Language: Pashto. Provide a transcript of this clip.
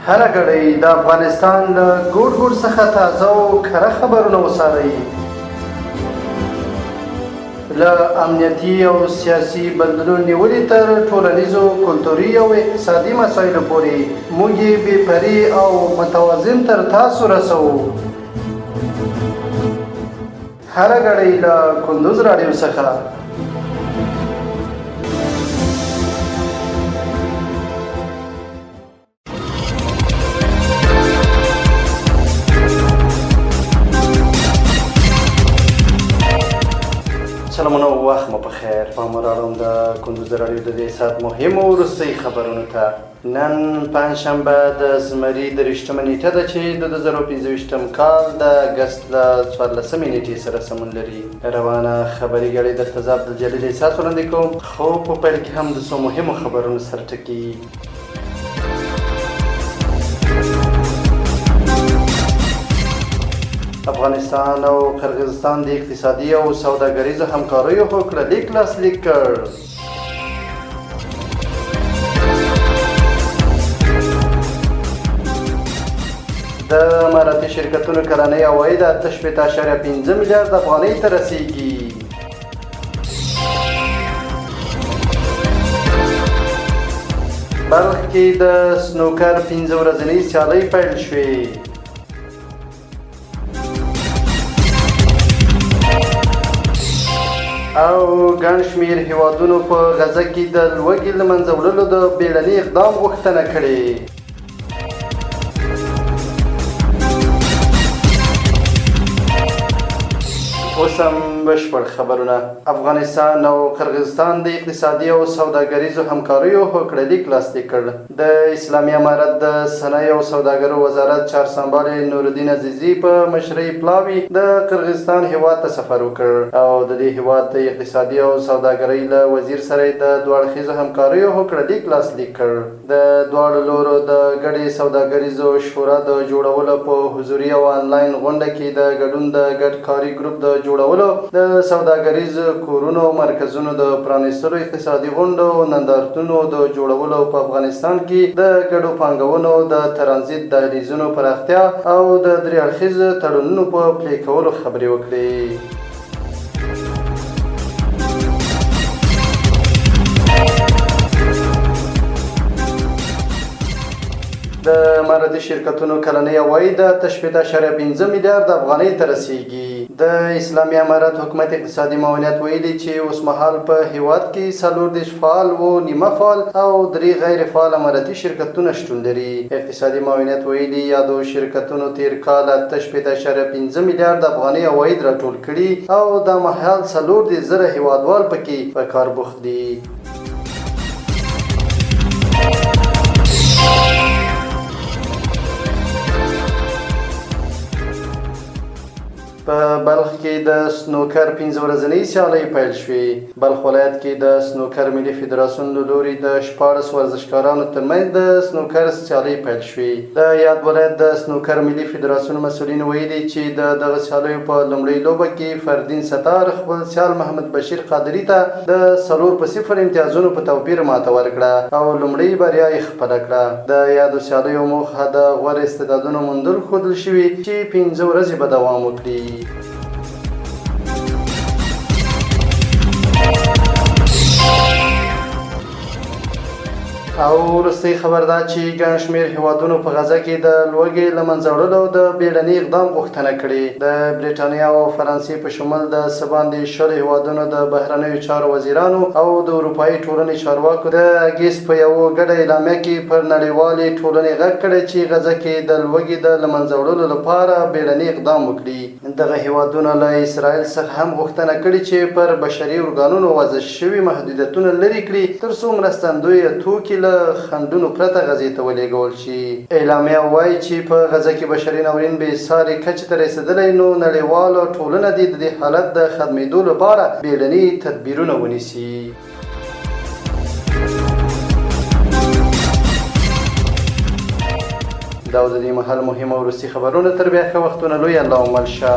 هره ګړۍ د افغانستان له ګوټ ګوټ څخه تازه او کره خبرونه وڅارئ. له امنیتي او سیاسي بدلون نیولې تر ټولنیزو، کلتوري او اقتصادي مسایلو پورې موږ یې بې پرې او متوازن تر تاسو رسوو. هره ګړۍ له کندوز رادیو څخه. سلامونه او وخت مو په خیر. پام راوړم د کندوز رادیو د دې ساعت مهمو وروستۍ خبرونو ته. نن پنجشنبه د زمري 23مه نیټه ده چې د 2025 کال د اګست له 14مې نیټې سره سمون لري. روانه خبري ګړۍ درته زه عبدالجلیل احساس وړاندې کوم، خو په پیل کې هم د څو مهمو خبرونو سرټکي. افغانستان او قرغیزستان د اقتصادي او سوداګریزو همکاریو هوکړه لیک لاسلیک کړ. د امارتي شرکتونو کلني عواید 8.5 میلیارده افغانۍ ته رسېږي. بلخ کې د دسنوکر 5 ورځنۍ سیالئ پیل شوې. او ګڼ شمیر هیوادونو په غزه کې د دلوږې له منځه وړلو د دبیړني اقدام غوښتنه کړې. اوس هم بشپړ خبرونه. افغانستان او قرغیزستان د اقتصادي او سوداګریزو همکاریو هوکړه لیک لاسلیک کړ. د اسلامي امارت د صنایع او سوداګرو وزارت چارسمبال نورالدین عزیزي په مشرۍ پلاوي د قرغیزستان هیواد ته سفر وکړ او د دې هیواد د اقتصادي او سوداګرۍ له وزیر سره د دوه اړخیزو همکاریو هوکړه لیک لاسلیک کړ. د دواړو لورو د ګډې سوداګریزو شورا د جوړولو په حضوري او آنلاین غونډه کې د ګډون د ګډ کاري ګروپ د جوړولو، د سوداګریز کورونو مرکزونو د پرانیستلو، اقتصادي غونډو نندارتونو د جوړولو، په افغانستان کې د ګډو پانګونو د ترانزیت دهلیزونو پراختیا او د درې اړخیز تړونونو په پلي کولو خبرې وکړې. د امارتي شرکتونو کلني عواید 8.5 میلیارده افغانۍ ته رسېږي. د اسلامي امارت حکومت اقتصادي معاونیت ویلي چې اوس مهال په هیواد کې 40 فعال و نیمه فعال او 3 غیر فعال امارتي شرکتونه شتون لري. اقتصادي معاونیت ویلي یادو شرکتونو تیر کال 8.5 میلیارده افغانۍ عواید راټول کړي او دا مهال 40,000 هیوادوال پکې په کار بوخت دي. په بلخ کې د دسنوکر 5 ورځنۍ سیالۍ پیل شوې. بلخ ولایت کې د دسنوکر ملي فدراسیون له لوري د 14 ورزشکارانو ترمنځ د دسنوکر سیالۍ پیل شوې. د یاد ولایت د دسنوکر ملي فدراسیون مسؤلین ویلي چې دغه سیالیو په لومړۍ لوبه کې فردین ستار خپل سیال محمد بشیر قادري ته د 4-0 امتیازونو په توپیر ماته ورکړه او لومړۍ بریا یې خپله کړه. د یادو سیالیو موخه د غوره استعدادونو موندل ښودل شوي چې 5 ورځې به دوام وکړي. او وروستۍ خبر ده چې ګڼ شمېر هیوادونو په غزه کې د دلوږې له منځه وړلو د دبیړني اقدام غوښتنه کړې. د برېټانیا او فرانسې په شمول د څه باندې 20 هیوادونو د بهرنیو چارو وزیرانو او د اروپایي ټولنې چارواکو د اګست په یوه ګډه اعلامیه کې پر نړیوالې ټولنې غږ کړی چې غزه کې د دلوږې د له منځه وړلو لپاره دبیړني اقدام وکړي. دغه هیوادونو له اسرائیل څخه هم غوښتنه کړې چې پر بشري ارګانونو وضع شوي محدودیتونه لرې کړي ترڅو مرستندویه توکي له خنډونو پرته غزې ته ولېږول شي. اعلامیه وایي چې په غزه کې بشري ناورین بې ساري کچې ته رسېدلی، نو نړیواله ټولنه دې د دې حالت د ختمېدو لپاره بیړني تدبیرونه ونیسي. دا د دې مهال مهمه وروستي خبرونه. تر بیا ښه وختونه. لوی الله مل شه.